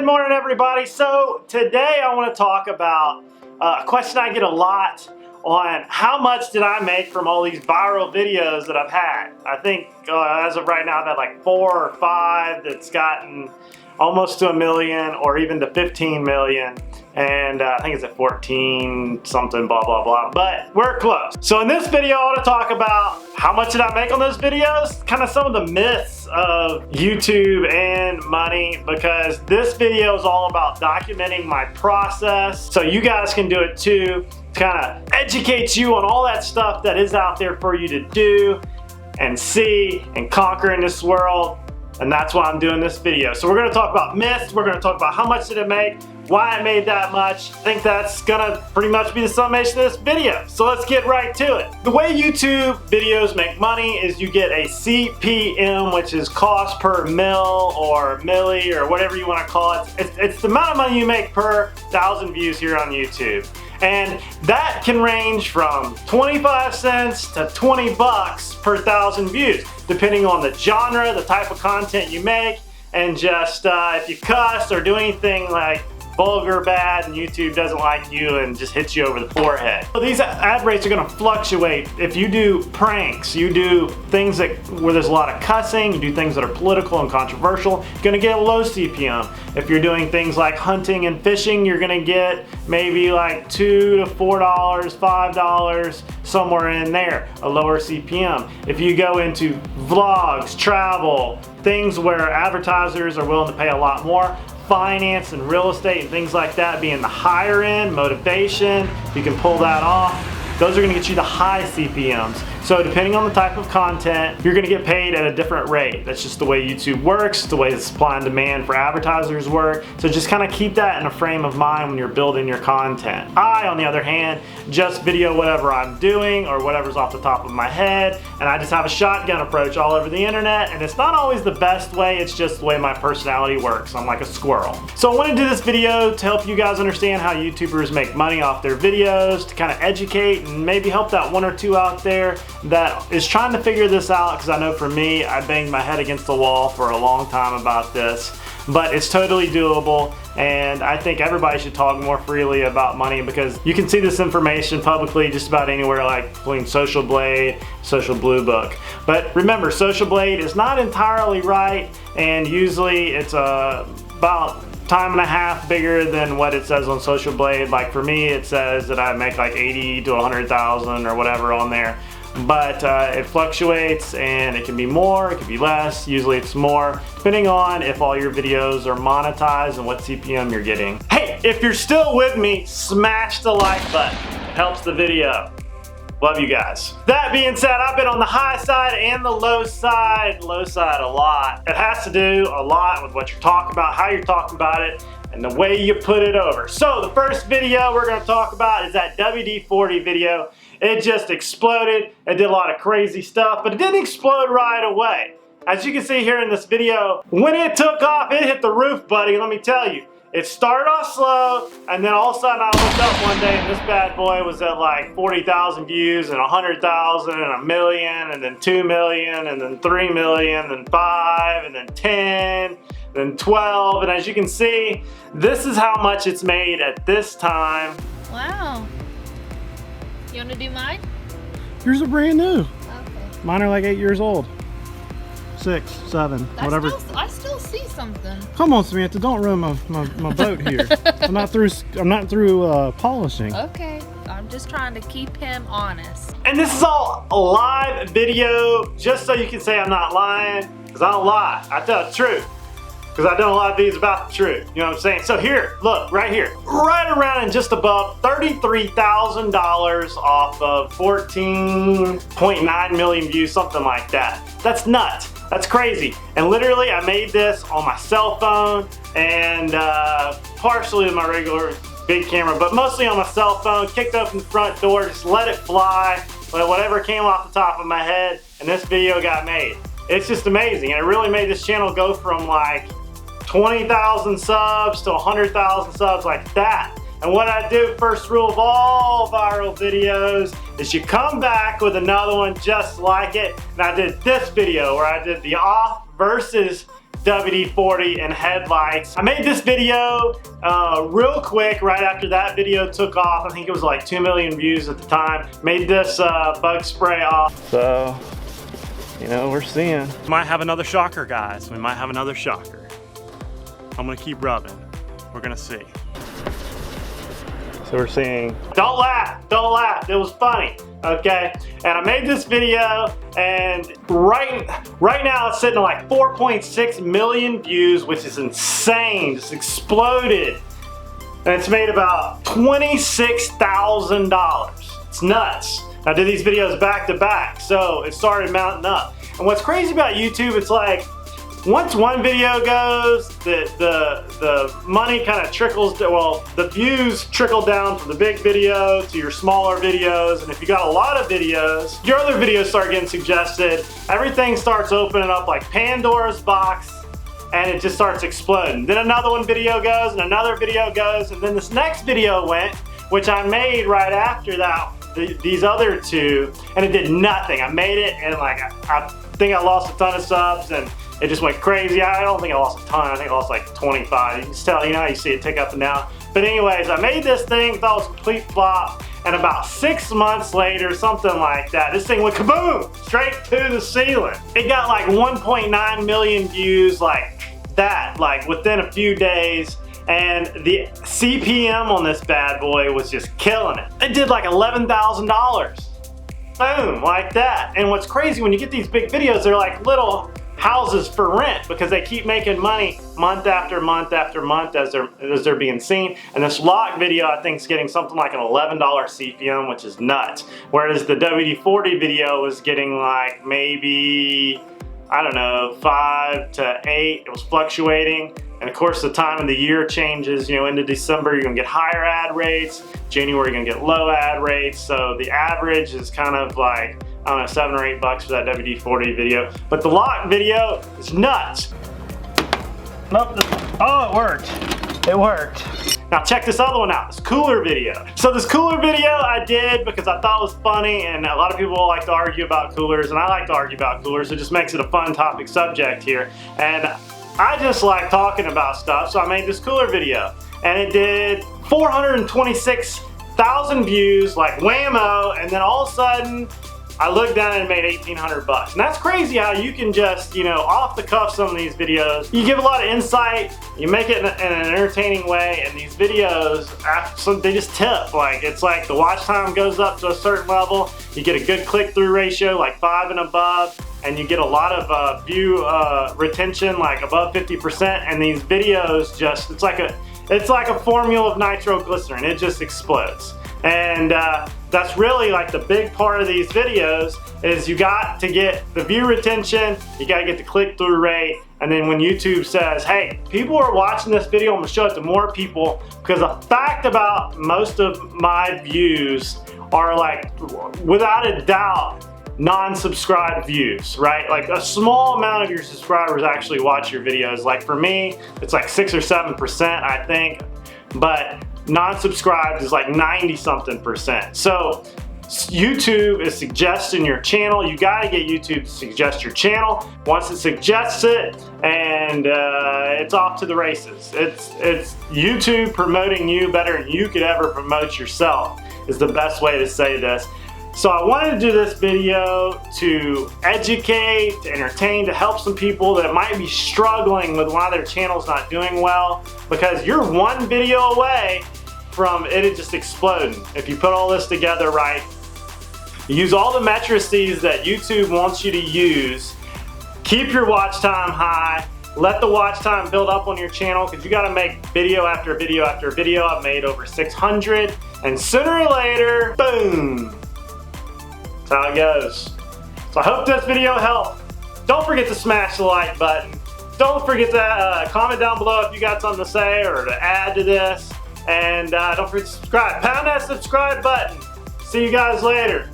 morning, everybody. So today I want to talk about a question I get a lot on how much did I make from all these viral videos that I've had. I think as of right now I've had like 4 or 5 that's gotten almost to 1 million or even to 15 million. And I think it's at 14 something, blah, blah, blah, but we're close. So in this video, I want to talk about how much did I make on those videos, kind of some of the myths of YouTube and money, because this video is all about documenting my process so you guys can do it too, to kind of educate you on all that stuff that is out there for you to do and see and conquer in this world. And that's why I'm doing this video. So we're gonna talk about myths, we're gonna talk about how much did it make, why it made that much. I think that's gonna pretty much be the summation of this video. So let's get right to it. The way YouTube videos make money is you get a CPM, which is cost per mil or milli or whatever you wanna call it. It's the amount of money you make per 1,000 views here on YouTube. And that can range from 25 cents to 20 bucks per 1,000 views, depending on the genre, the type of content you make, and just if you cuss or do anything like vulgar, bad, and YouTube doesn't like you and just hits you over the forehead. So these ad rates are gonna fluctuate. If you do pranks, you do things where there's a lot of cussing, you do things that are political and controversial, you're gonna get a low CPM. If you're doing things like hunting and fishing, you're gonna get maybe like $2 to $4, $5, somewhere in there, a lower CPM. If you go into vlogs, travel, things where advertisers are willing to pay a lot more, finance and real estate and things like that being the higher end, motivation, you can pull that off. Those are gonna get you the high CPMs. So depending on the type of content, you're gonna get paid at a different rate. That's just the way YouTube works, the way the supply and demand for advertisers work. So just kind of keep that in a frame of mind when you're building your content. I, on the other hand, just video whatever I'm doing or whatever's off the top of my head, and I just have a shotgun approach all over the internet, and it's not always the best way, it's just the way my personality works. I'm like a squirrel. So I want to do this video to help you guys understand how YouTubers make money off their videos, to kind of educate and maybe help that one or two out there that is trying to figure this out, because I know for me, I banged my head against the wall for a long time about this, but it's totally doable, and I think everybody should talk more freely about money, because you can see this information publicly just about anywhere, like between Social Blade, Social Blue Book. But remember, Social Blade is not entirely right, and usually it's about time and a half bigger than what it says on Social Blade. Like for me, it says that I make like 80 to 100,000 or whatever on there. But it fluctuates, and it can be more, it can be less. Usually it's more, depending on if all your videos are monetized and what CPM you're getting. Hey, if you're still with me, smash the like button. It helps the video. Love you guys. That being said, I've been on the high side and the low side a lot. It has to do a lot with what you're talking about, how you're talking about it, and the way you put it over. So the first video we're gonna talk about is that WD-40 video. It just exploded. It did a lot of crazy stuff, but it didn't explode right away. As you can see here in this video, when it took off, it hit the roof, buddy, let me tell you. It started off slow, and then all of a sudden I looked up one day and this bad boy was at like 40,000 views and 100,000 and 1 million and then 2 million and then 3 million and then 5 and then 10, then 12. And as you can see, this is how much it's made at this time. Wow. You want to do mine? Yours are brand new. Okay. Mine are like 8 years old. 6, 7, whatever. I still see something. Come on, Samantha, don't ruin my boat here. I'm not through polishing. Okay. I'm just trying to keep him honest. And this is all a live video, just so you can say I'm not lying, because I don't lie. I tell the truth. Because I've done a lot of these about the truth. You know what I'm saying? So here, look, right here. Right around and just above $33,000 off of 14.9 million views, something like that. That's nuts. That's crazy. And literally, I made this on my cell phone and partially with my regular big camera, but mostly on my cell phone. Kicked open the front door, just let it fly. Let whatever came off the top of my head, and this video got made. It's just amazing. And it really made this channel go from like 20,000 subs to 100,000 subs like that. And what I do, first rule of all viral videos, is you come back with another one just like it. And I did this video where I did the off versus WD-40 and headlights. I made this video real quick right after that video took off. I think it was like 2 million views at the time. Made this bug spray off. So, you know, we're seeing. We might have another shocker, guys. We might have another shocker. I'm gonna keep rubbing. We're gonna see. So we're seeing, don't laugh, it was funny, okay? And I made this video, and right now it's sitting at like 4.6 million views, which is insane, just exploded. And it's made about $26,000. It's nuts. I did these videos back to back, so it started mounting up. And what's crazy about YouTube, it's like, once one video goes, the money kind of trickles, well, the views trickle down from the big video to your smaller videos, and if you got a lot of videos, your other videos start getting suggested, everything starts opening up like Pandora's box, and it just starts exploding. Then another video goes, and another video goes, and then this next video went, which I made right after that, these other two, and it did nothing. I made it, and like, I think I lost a ton of subs, and it just went crazy. I don't think I lost a ton. I think I lost like 25. You can just tell, you know how you see it tick up and down. But anyways, I made this thing, thought it was a complete flop, and about 6 months later, something like that, this thing went kaboom, straight to the ceiling. It got like 1.9 million views like that, like within a few days, and the CPM on this bad boy was just killing it. It did like $11,000. Boom, like that. And what's crazy, when you get these big videos, they're like little houses for rent because they keep making money month after month after month as they're being seen. And this lock video, I think, is getting something like an $11 CPM, which is nuts. Whereas the WD-40 video was getting like maybe, I don't know, 5 to 8. It was fluctuating. And of course, the time of the year changes. You know, into December, you're gonna get higher ad rates. January, you're gonna get low ad rates. So the average is kind of like, I don't know, $7 or $8 for that WD-40 video. But the lock video is nuts. Nope. Oh, it worked. It worked. Now check this other one out, this cooler video. So this cooler video I did because I thought it was funny, and a lot of people like to argue about coolers, and I like to argue about coolers. It just makes it a fun topic subject here. And I just like talking about stuff, so I made this cooler video. And it did 426,000 views, like whammo, and then all of a sudden, I looked down and it made 1,800 bucks. And that's crazy how you can just, you know, off the cuff some of these videos. You give a lot of insight, you make it in an entertaining way, and these videos, they just tip. Like, it's like the watch time goes up to a certain level, you get a good click-through ratio, like 5 and above, and you get a lot of view retention, like above 50%, and these videos just, it's like a formula of nitroglycerin. It just explodes. And that's really like the big part of these videos is you got to get the view retention, you got to get the click-through rate, and then when YouTube says, hey, people are watching this video, I'm going to show it to more people, because the fact about most of my views are like, without a doubt, non-subscribed views, right? Like a small amount of your subscribers actually watch your videos. Like for me, it's like 6 or 7%, I think, but non-subscribed is like 90-something%. So YouTube is suggesting your channel. You gotta get YouTube to suggest your channel. Once it suggests it, and it's off to the races. It's YouTube promoting you better than you could ever promote yourself, is the best way to say this. So I wanted to do this video to educate, to entertain, to help some people that might be struggling with why their channel's not doing well, because you're one video away from it just exploding. If you put all this together right, use all the matrices that YouTube wants you to use, keep your watch time high, let the watch time build up on your channel, because you got to make video after video after video. I've made over 600, and sooner or later, boom. That's how it goes. So I hope this video helped. Don't forget to smash the like button. Don't forget to comment down below if you got something to say or to add to this. And don't forget to subscribe. Pound that subscribe button. See you guys later.